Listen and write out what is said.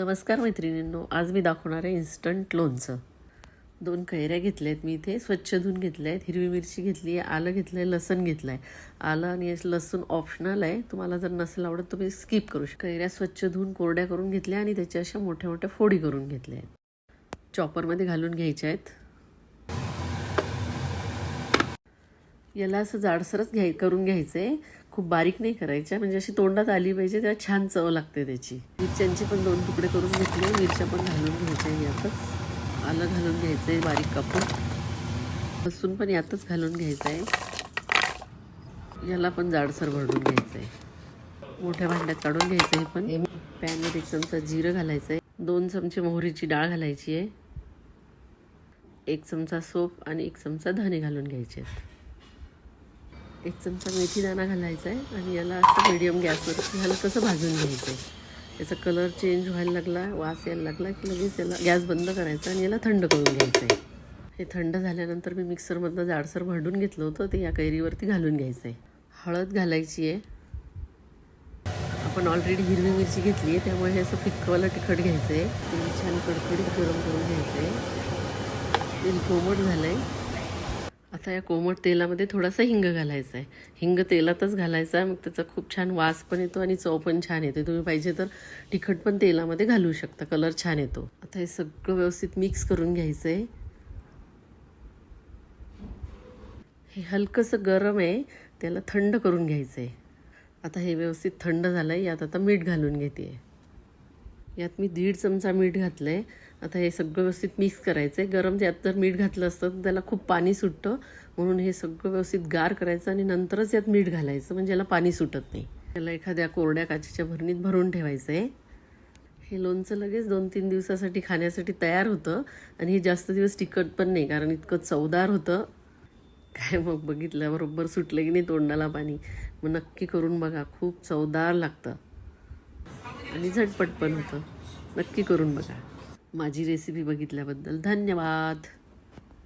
नमस्कार मैत्रिणींनो, आज मी दाखवणार आहे इन्स्टंट लोणचं. 2 कैऱ्या घेतल्या आहेत मी इथे, स्वच्छ धुवून घेतल्या आहेत. हिरवी मिरची घेतली आहे, आलं घेतलं आहे, लसूण घेतलं आहे. आलं आणि लसूण ऑप्शनल आहे, तुम्हाला जर नसेल आवडत तुम्ही स्किप करू शकता. कैऱ्या स्वच्छ धुवून कोरड्या करून घेतल्या आणि त्याच्या अशा मोठ्या मोठ्या फोडी करून घेतल्या आहेत. चॉपरमध्ये घालून घ्यायच्या आहेत. याला असं जाडसरच करून घ्यायचं आहे, खूप बारीक नाही करायच्या, म्हणजे अशी तोंडात आली पाहिजे, तेव्हा छान चव लागते त्याची. मिरच्यांचे पण 2 तुकडे करून घेतले, मिरच्या पण घालून घ्यायच्या यातच. आलं घालून घ्यायचं आहे बारीक कापून. लसूण पण यातच घालून घ्यायचं आहे. याला पण जाडसर भरडून घ्यायचं आहे. मोठ्या भांड्यात काढून घ्यायचं आहे. पण पॅनमध्ये 1 चमचा जिरं घालायचं आहे, 2 चमचे मोहरीची डाळ घालायची आहे, 1 चमचा सोप आणि 1 चमचा धणे घालून घ्यायचे आहेत. 1 चमचा मेथी दाणा घालायचा आहे आणि याला असं मीडियम गॅसवर हलकंसं भाजून घ्यायचं आहे. याचा कलर चेंज व्हायला लागला, वास यायला लागला की लगेच याला गॅस बंद करायचा आणि याला थंड करून घ्यायचं आहे. हे थंड झाल्यानंतर मी मिक्सरमधनं जाडसर भरडून घेतलं होतं, ते या कैरीवरती घालून घ्यायचं आहे. हळद घालायची आहे. आपण ऑलरेडी हिरवी मिरची घेतली आहे, त्यामुळे हे असं फिक्कवालं तिखट घ्यायचं आहे. छान कडकडीत गरम करून घ्यायचं आहे. तेल कोमट झालं आहे. आता या कोमट तेलामध्ये थोडासा हिंग घालायचा आहे. हिंग तेलातच घालायचा आहे, मग त्याचा खूप छान वास पण येतो आणि चव पण छान येते. तुम्ही पाहिजे तर तिखट पण तेलामध्ये घालू शकता, कलर छान येतो. आता हे सगळं व्यवस्थित मिक्स करून घ्यायचं आहे. हे हलकंसं गरम आहे, त्याला थंड करून घ्यायचं आहे. आता हे व्यवस्थित थंड झालं आहे. यात आता मीठ घालून घेते. यात मी 1.5 चमचा मीठ घातलं आहे. आता हे सगळं व्यवस्थित मिक्स करायचं आहे. गरम यात जर मीठ घातलं असतं तर त्याला खूप पाणी सुटतं, म्हणून हे सगळं व्यवस्थित गार करायचं आणि नंतरच यात मीठ घालायचं, म्हणजे याला पाणी सुटत नाही. त्याला एखाद्या कोरड्या काचेच्या भरणीत भरून ठेवायचं आहे. हे लोणचं लगेच 2-3 दिवसासाठी खाण्यासाठी तयार होतं आणि हे जास्त दिवस टिकत पण नाही, कारण इतकं चवदार होतं. काय मग बघितल्याबरोबर सुटलं की नाही तोंडाला पाणी. मग नक्की करून बघा, खूप चवदार लागतं आणि झटपट पण होतं. नक्की करून बघा. माझी रेसिपी बघितल्याबद्दल धन्यवाद.